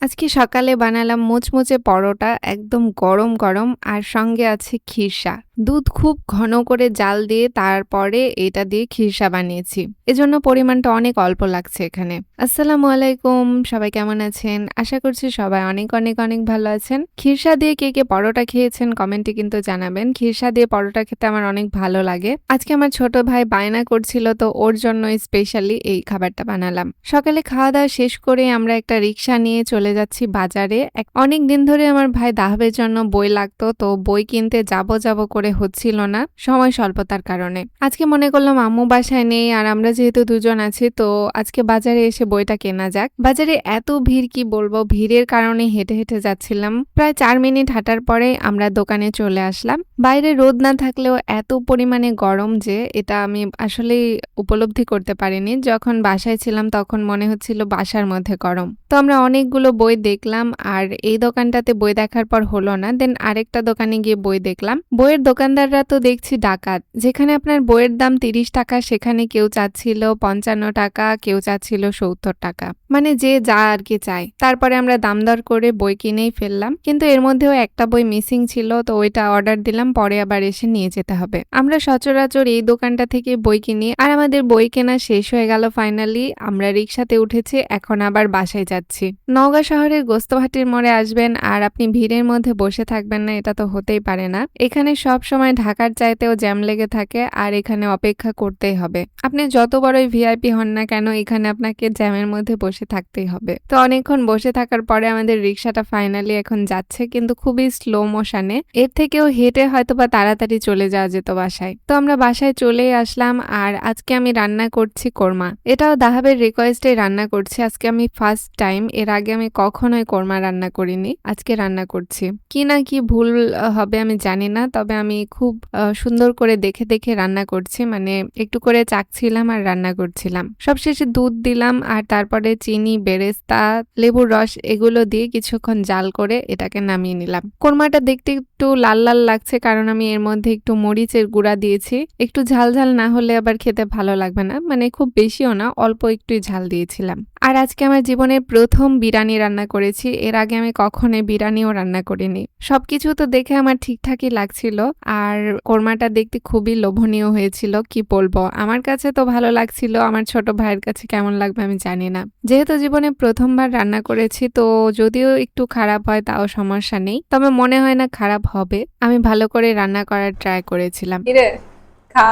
আজকে সকালে বানালাম মুচমুচে পরোটা, একদম গরম গরম, আর সঙ্গে আছে খিরসা। দুধ খুব ঘন করে জাল দিয়ে তারপরে এটা দিয়ে খিরসা বানিয়েছি। এজন্য পরিমাণটা অনেক অল্প লাগছে এখানে। আসসালামু আলাইকুম, সবাই কেমন আছেন? আশা করছি সবাই অনেক অনেক অনেক ভালো আছেন। খিরসা দিয়ে কে কে পরোটা খেয়েছেন কমেন্টে কিন্তু জানাবেন। খিরসা দিয়ে পরোটা খেতে আমার অনেক ভালো লাগে। আজকে আমার ছোট ভাই বায়না করছিল, তো ওর জন্য স্পেশালি এই খাবারটা বানালাম। সকালে খাওয়া দাওয়া শেষ করে আমরা একটা রিক্সা নিয়ে চলে যাচ্ছি বাজারে। অনেক দিন ধরে আমার ভাই দাহাবের জন্য বই লাগতো, তো বই কিনতে যাব করে হচ্ছিল না সময় স্বল্পতার কারণে। আজকে মনে করলাম আম্মু বাসায় নেই আর আমরা যেহেতু দুজন আছি, তো আজকে বাজারে এসে বইটা কেনা যাক। বাজারে এত ভিড়, কি বলবো, ভিড়ের কারণে হেঁটে হেঁটে যাচ্ছিলাম। প্রায় 4 মিনিট হাঁটার পরে আমরা দোকানে চলে আসলাম। বাইরে রোদ না থাকলেও এত পরিমাণে গরম যে এটা আমি আসলে উপলব্ধি করতে পারিনি। যখন বাসায় ছিলাম তখন মনে হচ্ছিল বাসার মধ্যে গরম। তো আমরা অনেকগুলো বই দেখলাম, আর এই দোকানটাতে বই দেখার পর হলো না, দেন আরেকটা দোকানে গিয়ে বই দেখলাম। বইয়ের দোকানদাররা তো দেখছি ডাকাত। যেখানে আপনার বইয়ের দাম 30 টাকা, সেখানে কেউ চাচ্ছিল 55 টাকা, কেউ চাচ্ছিল 70 টাকা। মানে যে যা আর কি চায়। তারপরে আমরা দাম দর করে বই কিনেই ফেললাম, কিন্তু এর মধ্যেও একটা বই মিসিং ছিল, তো ওইটা অর্ডার দিলাম, পরে আবার এসে নিয়ে যেতে হবে। আমরা সচরাচর এই দোকানটা থেকে বই কিনি, আর আমাদের বই কেনা শেষ হয়ে গেল ফাইনালি। আমরা রিক্সাতে উঠেছি, এখন আবার বাসায় যাচ্ছি। নওগাঁ শহরের গোস্তভাটির মোড়ে আসবেন আর আপনি ভিড়ের মধ্যে বসে থাকবেন না, এটা তো হতেই পারে না। এখানে সব সময় ঢাকার চাইতেও জ্যাম লেগে থাকে, আর এখানে অপেক্ষা করতেই হবে। আপনি যত বড়ই ভিআইপি হন না কেন, এখানে আপনাকে জ্যামের মধ্যে বসে থাকতেই হবে। তো অনেকক্ষণ বসে থাকার পরে আমাদের রিক্সাটা ফাইনালি এখন যাচ্ছে, কিন্তু খুবই স্লো মোশনে। এর থেকেও হেঁটে হয়তো বা তাড়াতাড়ি চলে যাওয়া যেত বাসায়। তো আমরা বাসায় চলেই আসলাম, আর আজকে আমি রান্না করছি কোরমা। এটাও দাহাবের রিকোয়েস্টে রান্না করছি। আজকে আমি ফার্স্ট টাইম, এর আগে আমি কখনোই কোরমা রান্না করিনি, আজকে রান্না করছি। কি না কি ভুল হবে আমি জানি না, তবে আমি খুব সুন্দর করে দেখে দেখে রান্না করছি, মানে একটু করে চাখছিলাম আর রান্না করছিলাম। সবশেষে দুধ দিলাম, আর তারপরে চিনি, বেরেস্তা, লেবুর রস এগুলো দিয়ে কিছুক্ষণ জাল করে এটাকে নামিয়ে নিলাম। কোরমাটা দেখতে একটু লাল লাল লাগছে, কারণ আমি এর মধ্যে একটু মরিচের গুঁড়া দিয়েছি। একটু ঝাল ঝাল না হলে আবার খেতে ভালো লাগবে না, মানে খুব বেশিও না, অল্প একটুই ঝাল দিয়েছিলাম। আর আজকে আমার জীবনের প্রথম বিরিয়ানি রান্না করেছি। এর আগে আমি কখনোই বিরিয়ানিও রান্না করিনি। সবকিছু তো দেখে আমার ঠিকঠাকই লাগছিল, আর কোরমাটা দেখতে খুবই লোভনীয় হয়েছিল। কি বলবো, আমার কাছে তো ভালো লাগছিল, আমার ছোট ভাইয়ের কাছে কেমন লাগবে আমি জানি না। যেহেতু জীবনে প্রথমবার রান্না করেছি, তো যদিও একটু খারাপ হয় তাও সমস্যা নেই, তবে মনে হয় না খারাপ হবে। আমি ভালো করে রান্না করার ট্রাই করেছিলাম। কিরে খা।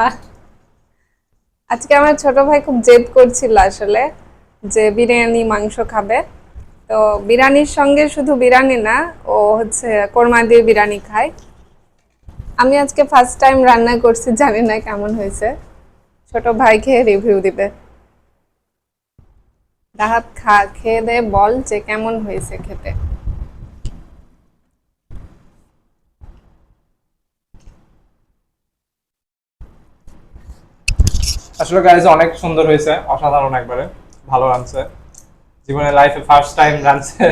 আজকে আমার ছোট ভাই খুব জেদ করছিল আসলে, যে বিরিয়ানি মাংস খাবে। তো বিরিয়ানির সঙ্গে শুধু বিরিয়ানি না, ও হচ্ছে কোরমা দিয়ে বিরিয়ানি খায়। আমি আজকে ফার্স্ট টাইম রান্না করছি, জানি না কেমন হয়েছে। ছোট ভাই খেয়ে রিভিউ দিবে। রাহাত খা, খেয়ে দে, বল যে কেমন হয়েছে খেতে। আসলে গাইজ অনেক সুন্দর হয়েছে, অসাধারণ একবারে ভালো রাঁধছে। জীবনে লাইফে ফার্স্ট টাইম রাঁধছে,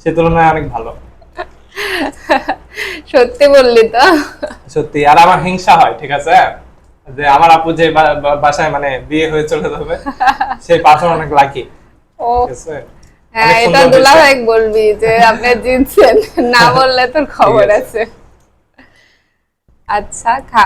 সে তুলনায় অনেক ভালো। সত্যি বললি তো? সত্যি। আর আমার হিংসা হয়, ঠিক আছে, যে আমার আপু যে বাসায় মানে বিয়ে হয়ে চলে যাবে, সেই পাশে অনেক লাকি, ও ঠিক আছে। হ্যাঁ, অনেক এটা সুন্দর দুলা হয়েছে। ভাই বলবি যে আপনি জিতছেন, না বললে তোর খবর ঠিক আছে। আচ্ছা খা,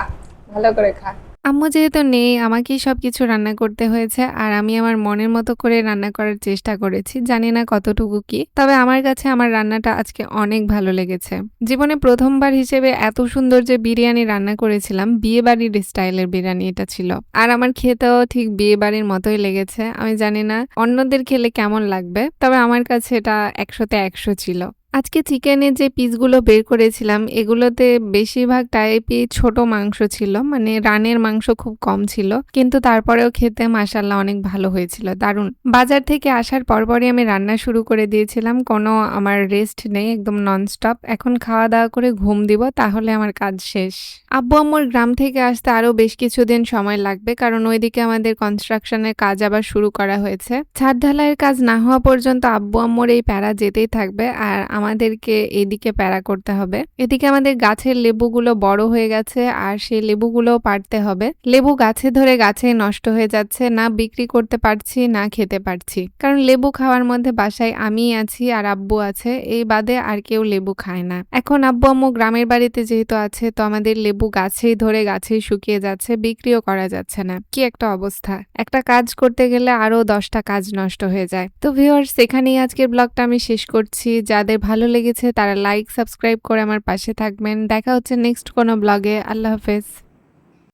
ভালো করে খা। আম্মু যেহেতু নেই, আমাকেই সবকিছু রান্না করতে হয়েছে, আর আমি আমার মনের মতো করে রান্না করার চেষ্টা করেছি। জানি না কতটুকু কি, তবে আমার কাছে আমার রান্নাটা আজকে অনেক ভালো লেগেছে। জীবনে প্রথমবার হিসেবে এত সুন্দর যে বিরিয়ানি রান্না করেছিলাম, বিয়ে বাড়ির স্টাইলের বিরিয়ানি এটা ছিল, আর আমার খেতেও ঠিক বিয়ে বাড়ির মতোই লেগেছে। আমি জানি না অন্যদের খেলে কেমন লাগবে, তবে আমার কাছে এটা 100-তে 100 ছিল। আজকে চিকেনের যে পিসগুলো বের করেছিলাম, এগুলোতে বেশিরভাগ টাইপই ছোট মাংস ছিল, মানে রানের মাংস খুব কম ছিল, কিন্তু তারপরেও খেতে মাশাআল্লাহ অনেক ভালো হয়েছিল, দারুণ। বাজার থেকে আসার পরপরই আমি রান্না শুরু করে দিয়েছিলাম, কোনো আমার রেস্ট নেই, একদম ননস্টপ। এখন খাওয়া দাওয়া করে ঘুম দিব, তাহলে আমার কাজ শেষ। আব্বু আম্মুর গ্রাম থেকে আসতে আরো বেশ কিছুদিন সময় লাগবে, কারণ ওইদিকে আমাদের কনস্ট্রাকশনের কাজ আবার শুরু করা হয়েছে। ছাদ ঢালাইয়ের কাজ না হওয়া পর্যন্ত আব্বু আম্মুর এই প্যারা যেতেই থাকবে, আর আমাদেরকে এদিকে প্যারা করতে হবে। এদিকে আমাদের গাছের লেবুগুলো বড় হয়ে গেছে আর সেই লেবুগুলোও পাড়তে হবে। লেবু গাছে ধরে গাছেই নষ্ট হয়ে যাচ্ছে, না বিক্রি করতে পারছি না খেতে পারছি, কারণ লেবু খাওয়ার মধ্যে বাসায় আমিই আছি আর আব্বু আছে, এই বাদে আর কেউ লেবু খায় না। এখন আব্বু আম্মু গ্রামের বাড়িতে যেহেতু আছে, তো আমাদের লেবু গাছেই ধরে গাছেই শুকিয়ে যাচ্ছে, বিক্রিও করা যাচ্ছে না। কি একটা অবস্থা! একটা কাজ করতে গেলে আরো 10টা কাজ নষ্ট হয়ে যায়। তো ভিউয়ার্স, এখানেই আজকের ব্লগটা আমি শেষ করছি। যাদের ভালো লেগেছে তারা লাইক সাবস্ক্রাইব করে আমার পাশে থাকবেন। দেখা হচ্ছে নেক্সট কোনো ব্লগে। আল্লাহ হাফেজ।